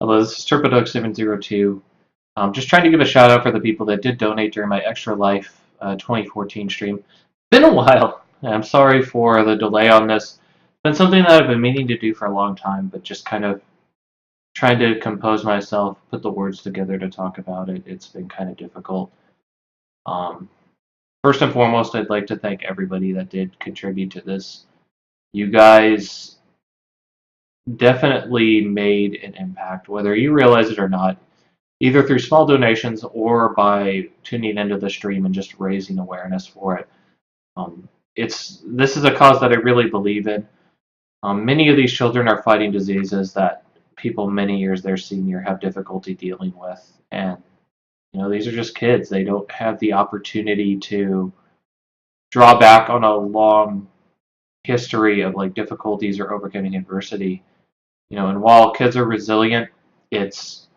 Hello, this is TurboDog702. Just trying to give a shout out for the people that did donate during my Extra Life 2014 stream. Been a while. I'm sorry for the delay on this. Been something that I've been meaning to do for a long time, but just kind of trying to compose myself, put the words together to talk about it. It's been kind of difficult. Um, First and foremost, I'd like to thank everybody that did contribute to this. You guys definitely made an impact, whether you realize it or not, either through small donations or by tuning into the stream and just raising awareness for it. This is a cause that I really believe in. Many of these children are fighting diseases that people many years their senior have difficulty dealing with, and these are just kids. They don't have the opportunity to draw back on a long history of like difficulties or overcoming adversity. And while kids are resilient, it's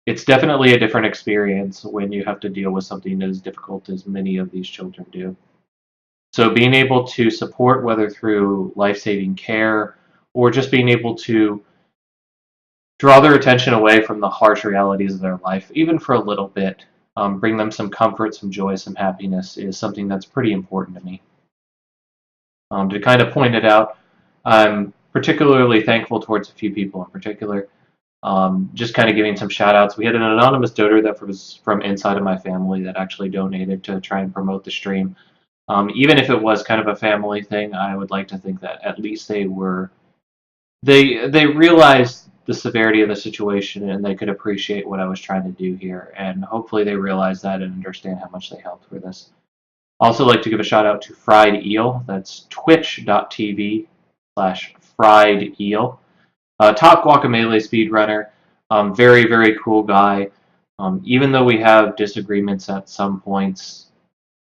it's definitely a different experience when you have to deal with something as difficult as many of these children do. So being able to support, whether through life-saving care or just being able to draw their attention away from the harsh realities of their life, even for a little bit, bring them some comfort, some joy, some happiness, is something that's pretty important to me. To kind of point it out, I'm particularly thankful towards a few people in particular. Just kind of giving some shout outs. We had an anonymous donor that was from inside of my family that actually donated to try and promote the stream. Even if it was kind of a family thing, I would like to think that at least they realized the severity of the situation and they could appreciate what I was trying to do here, and hopefully they realize that and understand how much they helped for this. Also like to give a shout out to Fried Eel. That's twitch.tv/Fried Eel. Top Guacamelee speedrunner. Very, very cool guy. Even though we have disagreements at some points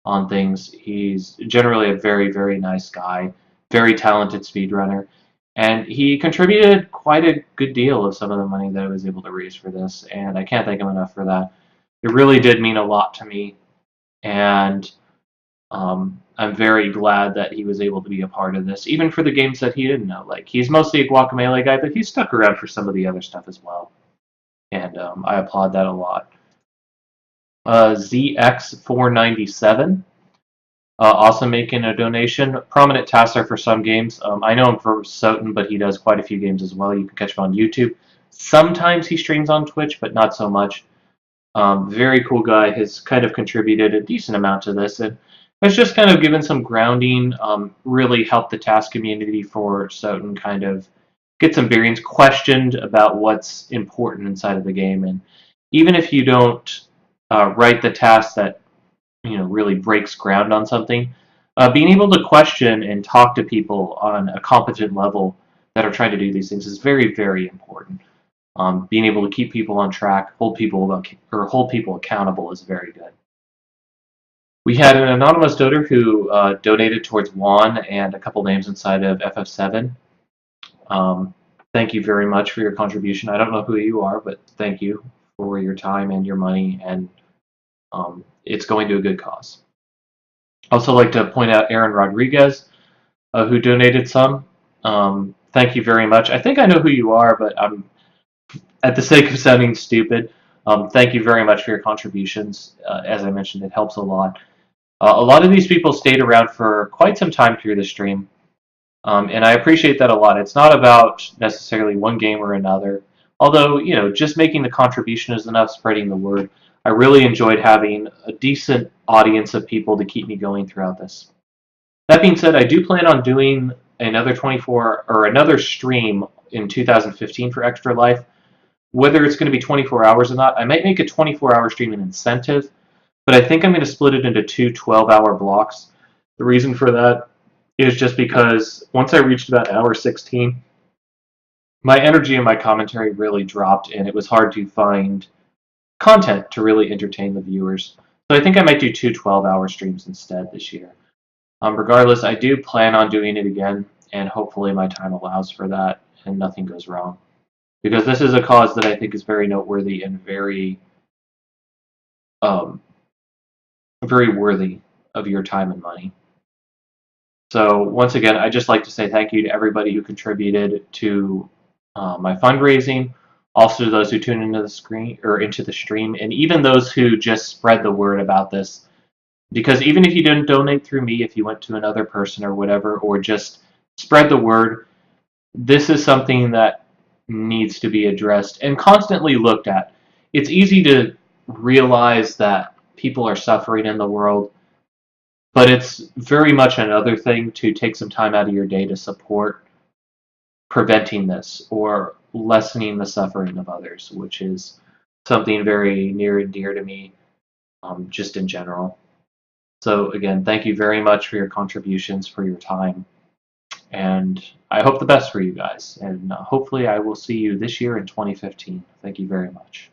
on things, he's generally a very, very nice guy. Very talented speedrunner. And he contributed quite a good deal of some of the money that I was able to raise for this, and I can't thank him enough for that. It really did mean a lot to me, and I'm very glad that he was able to be a part of this, even for the games that he didn't know. Like, he's mostly a Guacamelee guy, but he's stuck around for some of the other stuff as well, and I applaud that a lot. ZX497, also making a donation. Prominent tasser for some games. I know him for Soten, but he does quite a few games as well. You can catch him on YouTube. Sometimes he streams on Twitch, but not so much. Very cool guy. Has kind of contributed a decent amount to this, and has just kind of given some grounding, really helped the task community for Soten kind of get some bearings, questioned about what's important inside of the game, and even if you don't write the task that really breaks ground on something, being able to question and talk to people on a competent level that are trying to do these things is very, very important. Being able to keep people on track, hold people accountable is very good. We had an anonymous donor who donated towards Juan and a couple names inside of FF7. Thank you very much for your contribution. I don't know who you are, but thank you for your time and your money, and it's going to a good cause. Also like to point out Aaron Rodriguez, who donated some. Thank you very much. I think I know who you are, but at the sake of sounding stupid, thank you very much for your contributions. As I mentioned, it helps a lot. A lot of these people stayed around for quite some time through the stream, and I appreciate that a lot. It's not about necessarily one game or another, although, just making the contribution is enough, spreading the word. I really enjoyed having a decent audience of people to keep me going throughout this. That being said, I do plan on doing another stream in 2015 for Extra Life. Whether it's going to be 24 hours or not, I might make a 24-hour stream an incentive, but I think I'm going to split it into two 12-hour blocks. The reason for that is just because once I reached about hour 16, my energy and my commentary really dropped, and it was hard to find content to really entertain the viewers. So I think I might do two 12-hour streams instead this year. Regardless, I do plan on doing it again, and hopefully my time allows for that and nothing goes wrong. Because this is a cause that I think is very noteworthy and very, very worthy of your time and money. So once again, I'd just like to say thank you to everybody who contributed to my fundraising Also to those who tune into the screen or into the stream, and even those who just spread the word about this. Because even if you didn't donate through me, if you went to another person or whatever, or just spread the word, this is something that needs to be addressed and constantly looked at. It's easy to realize that people are suffering in the world, but it's very much another thing to take some time out of your day to support preventing this or lessening the suffering of others, which is something very near and dear to me, just in general. So, again, thank you very much for your contributions, for your time, and I hope the best for you guys. And hopefully, I will see you this year in 2015. Thank you very much.